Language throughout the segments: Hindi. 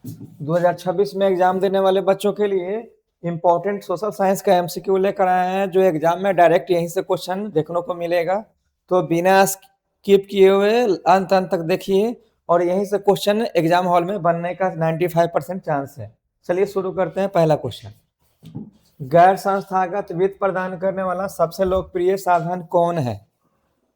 2026 में एग्जाम देने वाले बच्चों के लिए इम्पोर्टेंट सोशल साइंस का एमसीक्यू लेकर आए हैं, जो एग्जाम में डायरेक्ट यहीं से क्वेश्चन देखने को मिलेगा। तो बिना स्किप किए हुए अंत अंत तक देखिए, और यहीं से क्वेश्चन एग्जाम हॉल में बनने का 95% चांस है। चलिए शुरू करते हैं। पहला क्वेश्चन, गैर संस्थागत वित्त प्रदान करने वाला सबसे लोकप्रिय साधन कौन है?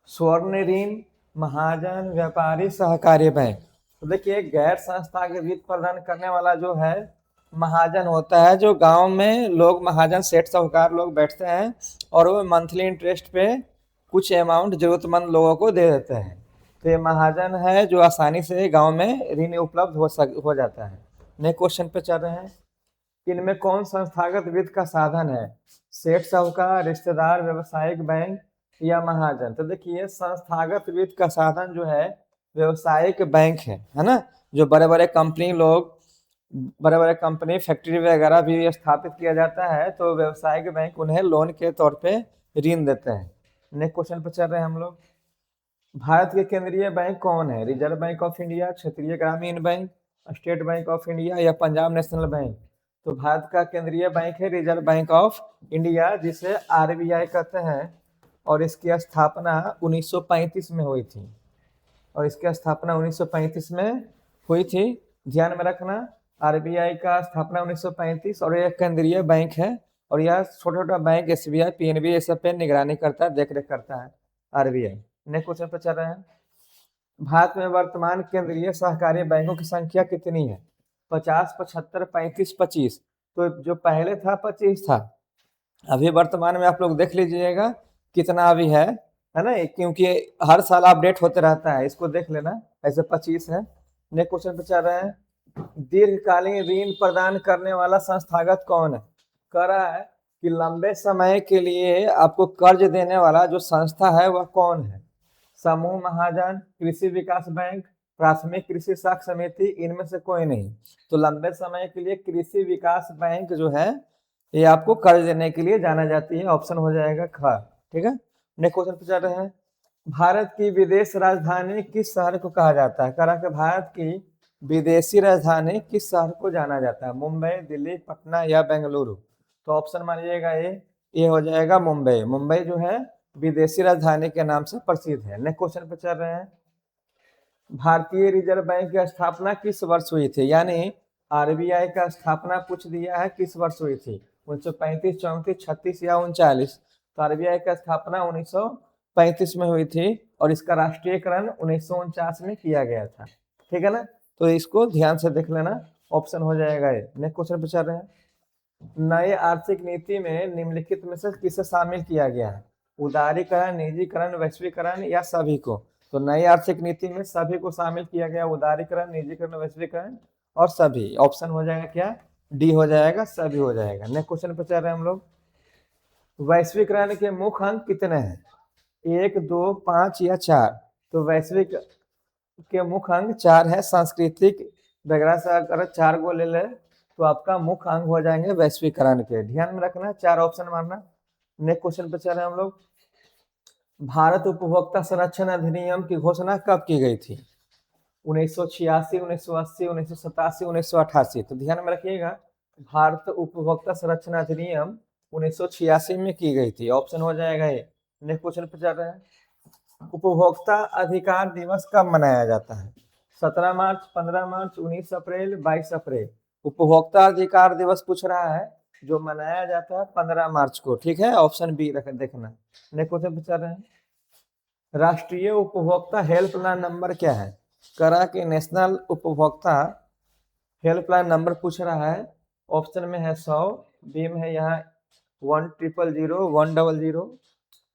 स्वर्ण ऋण, महाजन, व्यापारी, सहकारी बैंक। तो देखिए, गैर संस्थागत वित्त प्रदान करने वाला जो है महाजन होता है। जो गांव में लोग महाजन सेठ साहूकार लोग बैठते हैं और वो मंथली इंटरेस्ट पे कुछ अमाउंट जरूरतमंद लोगों को दे देते हैं। तो ये महाजन है जो आसानी से गांव में ऋण उपलब्ध हो जाता है। नेक्स्ट क्वेश्चन पे चल रहे हैं। इनमें कौन संस्थागत वित्त का साधन है? सेठ साहूकार, रिश्तेदार, व्यवसायिक बैंक या महाजन? तो देखिए, संस्थागत वित्त का साधन जो है व्यवसायिक बैंक है ना। जो बड़े बड़े कंपनी लोग, बड़े बड़े कंपनी फैक्ट्री वगैरह भी स्थापित किया जाता है, तो व्यवसायिक बैंक उन्हें लोन के तौर पे ऋण देते हैं। नेक्स्ट क्वेश्चन पे चल रहे हैं हम लोग। भारत के केंद्रीय बैंक कौन है? रिजर्व बैंक ऑफ इंडिया, क्षेत्रीय ग्रामीण bank, state bank of India या पंजाब नेशनल बैंक? तो भारत का केंद्रीय बैंक है रिजर्व बैंक ऑफ इंडिया, जिसे आरबीआई कहते हैं। और इसकी स्थापना 1935 में हुई थी। और इसकी स्थापना 1935 में हुई थी, ध्यान में रखना। आरबीआई का स्थापना 1935, और यह केंद्रीय बैंक है। और यह छोटा छोटा बैंक एसबीआई, पीएनबी ये सब पे निगरानी करता है, देख रेख करता है आरबीआई। नेक्स्ट क्वेश्चन पे चल रहे हैं। भारत में वर्तमान केंद्रीय सहकारी बैंकों की संख्या कितनी है? 50, 75, 35, 25? तो जो पहले था 25 था, अभी वर्तमान में आप लोग देख लीजिएगा कितना अभी है ना, क्योंकि हर साल अपडेट होते रहता है, इसको देख लेना। ऐसे 25 है। नेक्स्ट क्वेश्चन पे चल रहे हैं। दीर्घकालीन ऋण प्रदान करने वाला संस्थागत कौन है? कह रहा है कि लंबे समय के लिए आपको कर्ज देने वाला जो संस्था है वह कौन है? समूह महाजन, कृषि विकास बैंक, प्राथमिक कृषि साख समिति, इनमें से कोई नहीं। तो लंबे समय के लिए कृषि विकास बैंक जो है ये आपको कर्ज देने के लिए जाना जाती है। ऑप्शन हो जाएगा ख। ठीक है। नेक्स्ट क्वेश्चन पे चल रहे हैं। भारत की विदेश राजधानी किस शहर को कहा जाता है? कह रहा है कि भारत की विदेशी राजधानी किस शहर को जाना जाता है? मुंबई, दिल्ली, पटना या बेंगलुरु? तो ऑप्शन मानिएगा ये हो जाएगा मुंबई। मुंबई जो है विदेशी राजधानी के नाम से प्रसिद्ध है। नेक्स्ट क्वेश्चन पे चल रहे हैं। भारतीय रिजर्व बैंक की स्थापना किस वर्ष हुई थी? यानी आरबीआई का स्थापना पूछ दिया है, किस वर्ष हुई थी? 1935, 34, 36 या 39? तो आरबीआई का स्थापना 1935 में हुई थी, और इसका राष्ट्रीयकरण 1949 में किया गया था। ठीक है ना। तो इसको ध्यान से देख लेना, ऑप्शन हो जाएगा ये। नेक्स्ट क्वेश्चन पे चल रहे हैं। नए आर्थिक नीति में निम्नलिखित में से किसे शामिल किया गया है? उदारीकरण, निजीकरण, वैश्वीकरण या सभी को? तो नई आर्थिक नीति में सभी को शामिल किया गया, उदारीकरण, निजीकरण, वैश्वीकरण और सभी। ऑप्शन हो जाएगा क्या? डी हो जाएगा, सभी हो जाएगा। नेक्स्ट क्वेश्चन पे चल रहे हैं हम लोग। वैश्वीकरण के मुख्य अंक कितने हैं? 1, 2, 5 या 4? तो वैश्विक के मुख्य अंक 4 है। सांस्कृतिक वगैरह से अगर 4 को ले ले तो आपका मुख्य अंग हो जाएंगे वैश्वीकरण के। ध्यान में रखना, 4 ऑप्शन मारना। नेक्स्ट क्वेश्चन पे चल रहे हैं हम लोग। भारत उपभोक्ता संरक्षण अधिनियम की घोषणा कब की गई थी? 1986, 1980, 1987, 1988? तो ध्यान में रखिएगा, भारत उपभोक्ता संरक्षण अधिनियम 1986 में की गई थी। ऑप्शन हो जाएगा ये। नेक्स्ट क्वेश्चन पे चल रहे हैं। उपभोक्ता अधिकार दिवस कब मनाया जाता है? 17 मार्च, 15 मार्च, 19 अप्रैल, 22 अप्रैल? उपभोक्ता अधिकार दिवस पूछ रहा है, जो मनाया जाता है 15 मार्च को। ठीक है, ऑप्शन बी रख देखना। नेक्स्ट क्वेश्चन पे चल रहे हैं। राष्ट्रीय उपभोक्ता हेल्पलाइन नंबर क्या है? करा कि नेशनल उपभोक्ता हेल्पलाइन नंबर पूछ रहा है। ऑप्शन में है 100, बी में है यहाँ 1000, 100,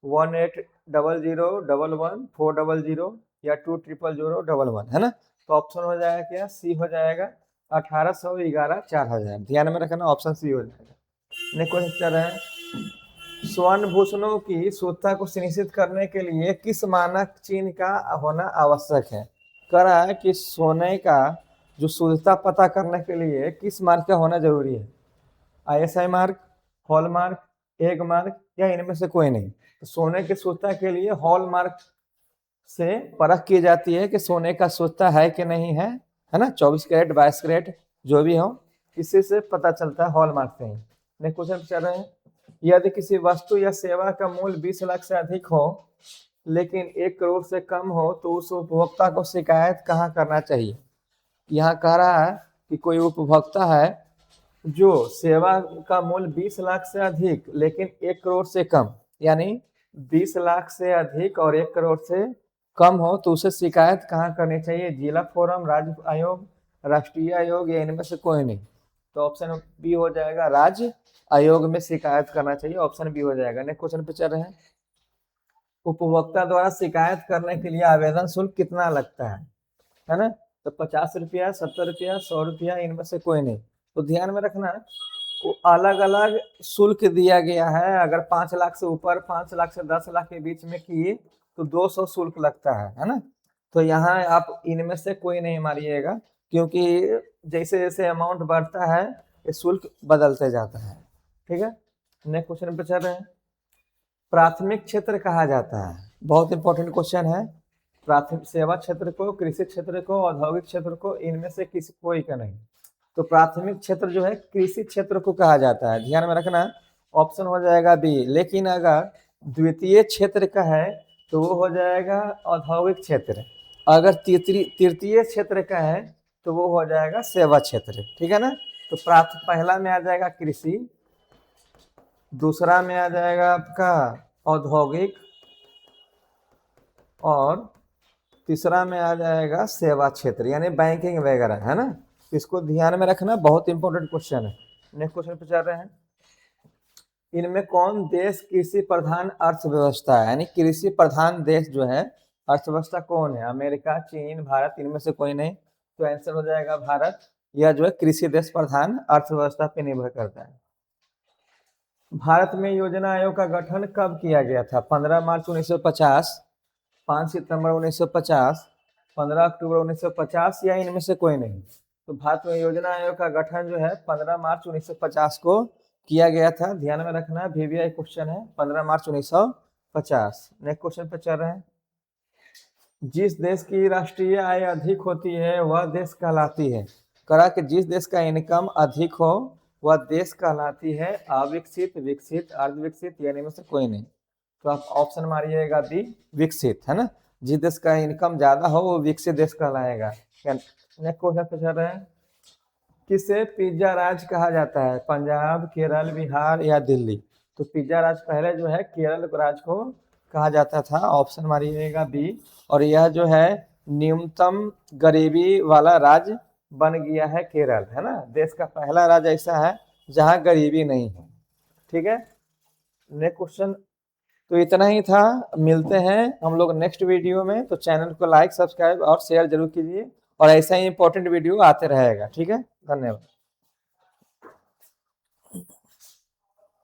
180011, 400 या 200011, है ना। तो ऑप्शन हो जाएगा क्या? सी हो जाएगा, 1811 4000। ध्यान में रखना, ऑप्शन सी हो जाएगा। नेक्स्ट क्वेश्चन चल रहा है। स्वर्ण भूषणों की शुद्धता को सुनिश्चित करने के लिए किस मानक चिन्ह का होना आवश्यक है? कह रहा है कि सोने का जो शुद्धता पता करने के लिए किस मार्क का होना जरूरी है? ISI mark, hallmark, egg mark या इनमें से कोई नहीं? तो सोने की शुद्धता के लिए हॉलमार्क से परख की जाती है कि सोने का शुद्धता है कि नहीं है ना। 24 कैरेट, 22 कैरेट जो भी हो, इसी से पता चलता है, हॉलमार्क से ही। नेक्स्ट क्वेश्चन पूछ रहे हैं, यदि किसी वस्तु या सेवा का मूल्य 20 लाख से अधिक हो लेकिन 1 करोड़ से कम हो तो उस उपभोक्ता को शिकायत कहाँ करना चाहिए। यहाँ कह रहा है कि कोई उपभोक्ता है जो सेवा का मूल्य 20 लाख से अधिक लेकिन 1 करोड़ से कम, यानी 20 लाख से अधिक और 1 करोड़ से कम हो तो उसे शिकायत कहाँ करनी चाहिए, जिला फोरम, राज्य आयोग, राष्ट्रीय आयोग या इनमें से कोई नहीं। तो ऑप्शन बी हो जाएगा, राज्य आयोग में शिकायत करना चाहिए, ऑप्शन बी हो जाएगा। नेक्स्ट क्वेश्चन पे चल रहे हैं, उपभोक्ता द्वारा शिकायत करने के लिए आवेदन शुल्क कितना लगता है ना। तो 50 रुपया, 70 रुपया, 100 रुपया, इनमें से कोई नहीं। तो ध्यान में रखना, वो अलग अलग शुल्क दिया गया है। अगर 5 लाख से ऊपर, 5 लाख से 10 लाख के बीच में किए तो 200 शुल्क लगता है ना। तो यहाँ आप इनमें से कोई नहीं मारिएगा, क्योंकि जैसे जैसे अमाउंट बढ़ता है ये शुल्क बदलते जाता है। ठीक है, नेक्स्ट क्वेश्चन पे चल रहे हैं, प्राथमिक क्षेत्र कहा जाता है, बहुत इंपॉर्टेंट क्वेश्चन है। प्राथमिक सेवा क्षेत्र को, कृषि क्षेत्र को, औद्योगिक क्षेत्र को, इनमें से किसी कोई का नहीं। तो प्राथमिक क्षेत्र जो है कृषि क्षेत्र को कहा जाता है, ध्यान में रखना। ऑप्शन हो जाएगा बी। लेकिन अगर द्वितीय क्षेत्र का है तो वो हो जाएगा औद्योगिक क्षेत्र। अगर तृतीय क्षेत्र का है तो वो हो जाएगा सेवा क्षेत्र। ठीक है ना। तो पहला में आ जाएगा कृषि, दूसरा में आ जाएगा आपका औद्योगिक, और तीसरा में आ जाएगा सेवा क्षेत्र यानी बैंकिंग वगैरह, है ना। इसको ध्यान में रखना, बहुत इंपॉर्टेंट क्वेश्चन है। नेक्स्ट क्वेश्चन पे चल रहे हैं, इनमें कौन देश कृषि प्रधान अर्थव्यवस्था है, यानी कृषि प्रधान देश जो है अर्थव्यवस्था कौन है, अमेरिका, चीन, भारत, इनमें से कोई नहीं। तो आंसर हो जाएगा भारत। यह जो है कृषि देश प्रधान अर्थव्यवस्था पे निर्भर करता है। भारत में योजना आयोग का गठन कब किया गया था, 15 मार्च 1950, 5 सितंबर 1950, 15 अक्टूबर 1950 या इनमें से कोई नहीं। तो भारत में योजना आयोग का गठन जो है 15 मार्च 1950 को किया गया था, ध्यान में रखना। VVI क्वेश्चन है, 15 मार्च 1950। नेक्स्ट क्वेश्चन पे चल रहे हैं, जिस देश की राष्ट्रीय आय अधिक होती है वह देश कहलाती है। करा कि जिस देश का इनकम अधिक हो वह देश कहलाती है अविकसित, विकसित, अर्धविकसित, यानी में से कोई नहीं। तो आप ऑप्शन मारिएगा बी, विकसित, है ना। जिस देश का इनकम ज्यादा हो वो विकसित देश कहलाएगा। नेक्स्ट क्वेश्चन पे चल रहे हैं, किसे पिज्जा राज कहा जाता है, पंजाब, केरल, बिहार या दिल्ली। तो पिज्जा राज पहले जो है केरल राज को कहा जाता था, ऑप्शन मारिएगा बी। और यह जो है न्यूनतम गरीबी वाला राज्य बन गया है केरल, है ना। देश का पहला राज्य ऐसा है जहां गरीबी नहीं है। ठीक है, नेक्स्ट क्वेश्चन। तो इतना ही था, मिलते हैं हम लोग नेक्स्ट वीडियो में। तो चैनल को लाइक, सब्सक्राइब और शेयर जरूर कीजिए, और ऐसा ही इंपॉर्टेंट वीडियो आते रहेगा। ठीक है, धन्यवाद।